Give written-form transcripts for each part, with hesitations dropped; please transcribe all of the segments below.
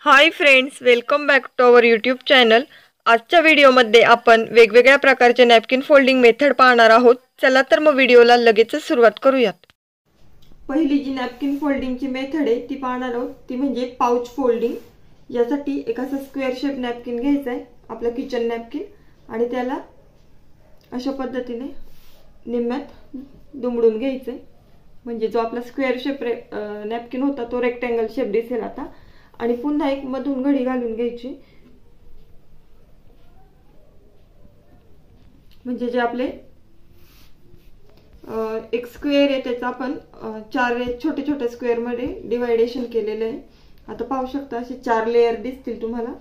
High friends, welcome back to our YouTube channel. आजच्या व्हिडिओमध्ये आपण वेगवेगळ्या प्रकारचे नॅपकिन फोल्डिंग मेथड पाहणार आहोत। चला तर मग व्हिडिओला लगेच सुरुवात करूयात। पहिली जी नॅपकिन फोल्डिंगची मेथड आहे ती पाहणार आहोत, ती म्हणजे पाउच फोल्डिंग। यासाठी एक असा स्क्वेअर शेप नॅपकिन घ्यायचा आहे, आपला किचन नॅपकिन, आणि त्याला अशा पद्धतीने निम्म्यात दुमडून घ्यायचं आहे, म्हणजे जो आपला स्क्वेअर शेप नॅपकिन होता तो रेक्टँगल शेप दिसेल आता। आणि पुन्हा एक मधून घडी घालून घ्यायची, म्हणजे जे आपले एक स्क्वेअर आहे त्याचा आपण 4 छोटे छोटे स्क्वेअर मध्ये डिवायडेशन केलेले आहे। आता पाहू शकता असे 4 लेयर दिसतील तुम्हाला,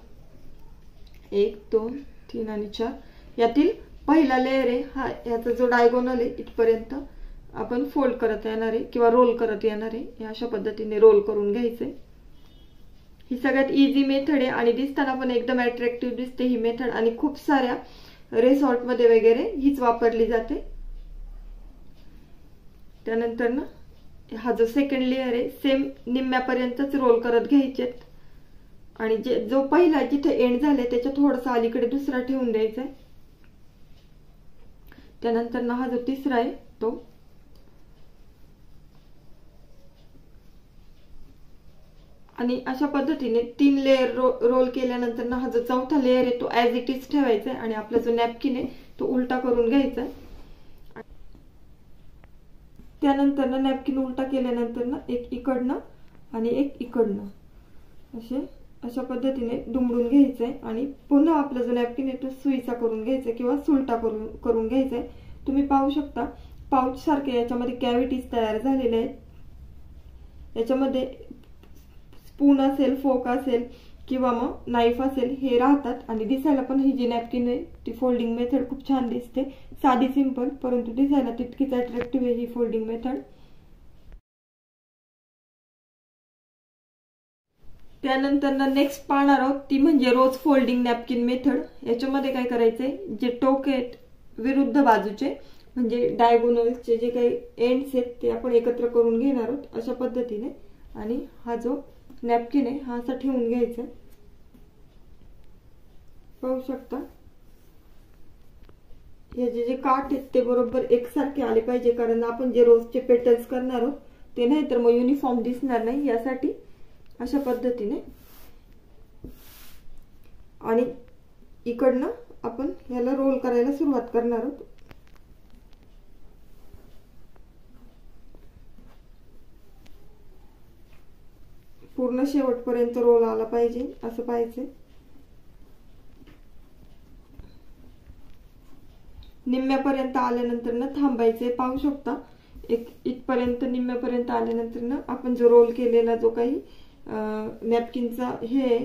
1 2 3 आणि 4। यातील पहिला लेयर आहे हा, याचा जो डायगोनल आहे इथपर्यंत आपण फोल्ड करत येणार आहे किंवा रोल करत येणार आहे। अशा पद्धतीने रोल करून घ्यायचे। ही सगळ्यात इझी मेथड आहे आणि दिसताना पण एकदम अट्रॅक्टिव्ह दिसते ही मेथड, आणि खूप साऱ्या रिसॉर्ट मध्ये वगैरे हीच वापरली जाते। त्यानंतर ना हा जो सेकंड लेयर आहे सेम निम्म्यापर्यंतच रोल करत घ्यायचे, आणि जो पहिला जिथे एंड झाले त्याच्या थोडासा अलीकडे दुसरा ठेवून द्यायचा आहे। त्यानंतर ना हा जो तिसरा आहे तो आणि अशा पद्धतीने 3 लेयर रोल केल्यानंतर ना हा जो चौथा लेयर आहे तो ॲज इट इज ठेवायचा आहे, आणि आपला जो नॅपकिन आहे तो उलटा करून घ्यायचा आहे। त्यानंतर ना नॅपकिन उलटा केल्यानंतर ना एक इकडनं आणि एक इकडनं अशा पद्धतीने दुमडून घ्यायचं आहे, आणि पुन्हा आपला जो नॅपकिन आहे तो सुईचा करून घ्यायचा किंवा सुलटा करून घ्यायचा आहे। तुम्ही पाहू शकता पाउच सारखे याच्यामध्ये कॅव्हिटीज तयार झालेले आहेत। याच्यामध्ये स्पून असेल, फोक असेल किंवा मग नाईफ असेल हे राहतात, आणि दिसायला पण ही जी नॅपकिन आहे ती फोल्डिंग मेथड खूप छान दिसते। साधी सिंपल, परंतु दिसायला तितकीच अट्रॅक्टिव्ह आहे ही फोल्डिंग मेथड। त्यानंतर ना नेक्स्ट पाहणार आहोत ती म्हणजे रोज फोल्डिंग नॅपकिन मेथड। याच्यामध्ये काय करायचंय, जे टोक आहेत विरुद्ध बाजूचे म्हणजे डायगोनलचे जे काही एंड्स आहेत ते आपण एकत्र करून घेणार आहोत अशा पद्धतीने, आणि हा जो नॅपकिन आहे हा असा ठेवून घ्यायचा। पाहू शकता याचे जे काठ आहेत ते बरोबर एकसारखे आले पाहिजे, कारण आपण जे रोजचे पेटल्स करणार आहोत ते नाही तर मग युनिफॉर्म दिसणार नाही, यासाठी अशा पद्धतीने। आणि इकडनं आपण याला रोल करायला सुरुवात करणार आहोत। पूर्ण शेवटपर्यंत रोल आला पाहिजे असं पाहायचं। निम्म्यापर्यंत आल्यानंतर ना थांबायचे। पाहू शकता एक इथपर्यंत निम्म्यापर्यंत आल्यानंतर ना आपण जो रोल केलेला जो काही नॅपकिनचा हे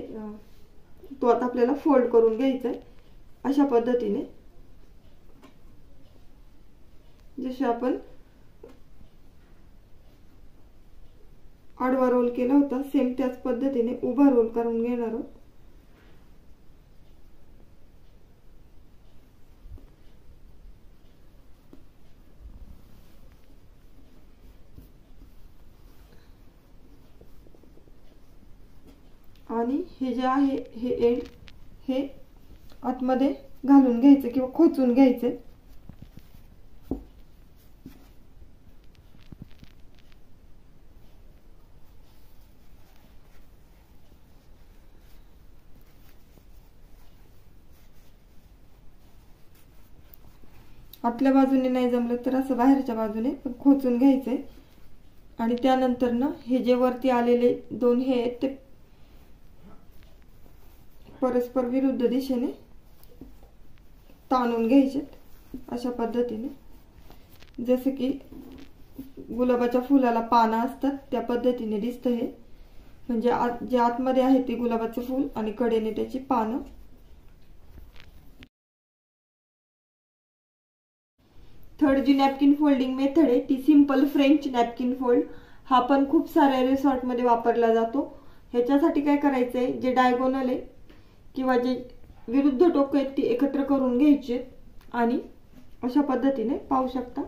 तो आता आपल्याला फोल्ड करून घ्यायचा आहे अशा पद्धतीने। जसे आपण आडवा रोल केला होता सेम त्याच पद्धतीने उभा रोल करून घेणार आहोत। आणि हे जे आहे हे एंड हे आतमध्ये घालून घ्यायचं किंवा खोचून घ्यायचं। आतल्या बाजूने नाही जमलं तर असं बाहेरच्या बाजूने पण खोचून घ्यायचंय, आणि त्यानंतर ना हे जे वरती आलेले दोन हे आहेत ते परस्पर विरुद्ध दिशेने ताणून घ्यायचे अशा पद्धतीने। जसे की गुलाबाच्या फुलाला पानं असतात त्या पद्धतीने दिसतं हे, म्हणजे जे आतमध्ये आहे ते गुलाबाचं फूल आणि कडेने त्याची पानं। थर्ड जी नॅपकिन फोल्डिंग मेथड आहे ती सिंपल फ्रेंच नॅपकिन फोल्ड। हा पण खूप साऱ्या रिसॉर्ट मध्ये वापरला जातो। ह्याच्यासाठी काय करायचंय, जे डायगोनल आहे किंवा जे विरुद्ध टोक आहेत ती एकत्र करून घ्यायची आणि अशा पद्धतीने पाहू शकता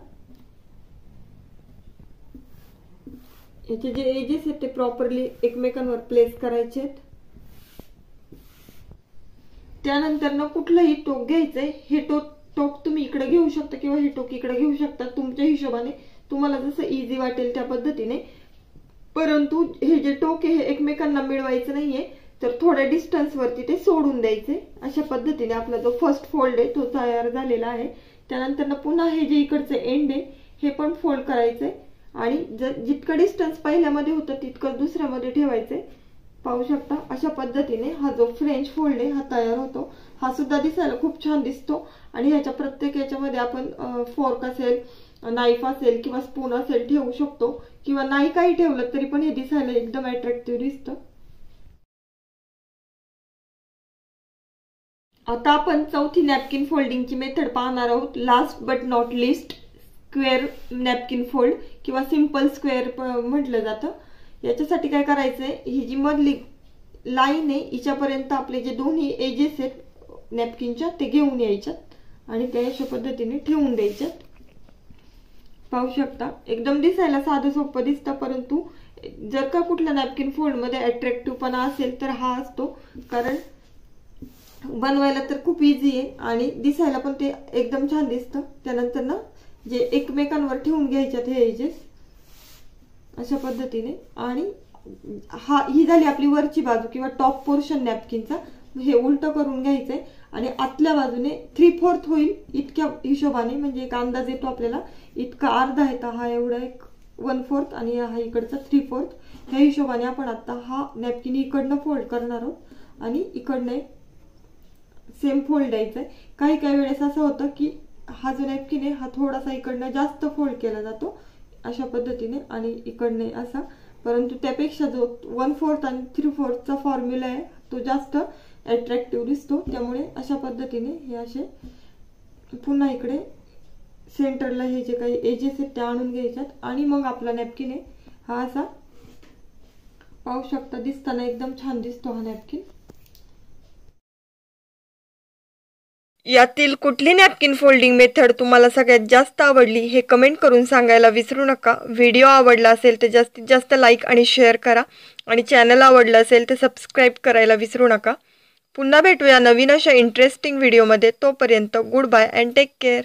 याचे जे एजेस आहेत ते प्रॉपरली एकमेकांवर प्लेस करायचे आहेत। त्यानंतर कुठलंही टोक घ्यायचंय। हे टोक तुम्ही इकडे घेऊ शकता किंवा हे टोक इकडे घेऊ शकता, तुमच्या हिशोबाने, तुम्हाला जसं इझी वाटेल त्या पद्धतीने। परंतु हे जे टोक आहे हे एकमेकांना मिळवायचं नाहीये, तर थोड्या डिस्टन्स वरती ते सोडून द्यायचे। अशा पद्धतीने आपला जो फर्स्ट फोल्ड आहे तो तयार झालेला आहे। त्यानंतर पुन्हा हे जे इकडचे एंड आहे हे पण फोल्ड करायचंय आणि जितकं डिस्टन्स पहिल्यामध्ये होतं तितकं दुसऱ्यामध्ये ठेवायचंय। पाहू शकता अशा पद्धतीने हा जो फ्रेंच फोल्ड आहे हा तयार होतो। हा सुद्धा दिसायला खूप छान दिसतो आणि ह्याच्या प्रत्येक याच्यामध्ये आपण फोर्क असेल, नाईफ असेल किंवा स्पून असेल ठेवू शकतो, किंवा नाही काही ठेवलं तरी पण हे दिसायला एकदम अट्रॅक्टिव्ह दिसतं। आता आपण चौथी नॅपकिन फोल्डिंगची मेथड पाहणार आहोत। Last but not list, square napkin fold किंवा सिंपल स्क्वेअर म्हटलं जातं। याच्यासाठी काय करायचंय, ही जी मधली लाईन आहे हिच्यापर्यंत आपले जे दोन्ही एजेस आहेत नॅपकिनच्या ते घेऊन यायच्यात आणि त्या अशा पद्धतीने ठेवून द्यायच्यात। पाहू शकता एकदम दिसायला साधं सोपं दिसतं, परंतु जर का कुठल्या नॅपकिन फोल्ड मध्ये अट्रॅक्टिव्हपणा असेल तर हा असतो, कारण बनवायला तर खूप इझी आहे आणि दिसायला पण ते एकदम छान दिसतं। त्यानंतर जे एकमेकांवर ठेवून घ्यायच्यात हे एजेस अशा पद्धतीने, आणि ही झाली आपली वरची बाजू किंवा टॉप पोर्शन नॅपकिनचा। हे उलट करून घ्यायचंय आणि आतल्या बाजूने 3/4 होईल इतक्या हिशोबाने, म्हणजे एक अंदाज येतो आपल्याला इतका अर्धा येतो, हा एवढा एक 1/4 आणि हा इकडचा 3/4। ह्या हिशोबाने आपण आता हा नॅपकिन इकडनं फोल्ड करणार आहोत आणि इकडनं सेम फोल्ड द्यायचंय। काही वेळेस असं होतं की हा जो नॅपकिन आहे हा थोडासा इकडनं जास्त फोल्ड केला जातो अशा पद्धतीने आणि इकडने असा, परंतु त्यापेक्षा जो 1/4 आणि 3/4चा फॉर्म्युला आहे तो जास्त अट्रॅक्टिव्ह दिसतो। त्यामुळे अशा पद्धतीने हे असे पुन्हा इकडे सेंटरला हे जे काही एजेस आहेत ते आणून घ्यायच्यात आणि मग आपला नॅपकिन आहे हा असा पाहू शकता दिसताना एकदम छान दिसतो हा नॅपकिन। यातील कुठली नॅपकिन फोल्डिंग मेथड तुम्हाला सगळ्यात जास्त आवडली हे कमेंट करून सांगायला विसरू नका। व्हिडिओ आवडला असेल तर जास्तीत जास्त लाईक आणि शेअर करा आणि चॅनल आवडलं असेल तर सबस्क्राईब करायला विसरू नका। पुन्हा भेटूया नवीन अशा इंटरेस्टिंग व्हिडिओमध्ये। तोपर्यंत good bye and take care.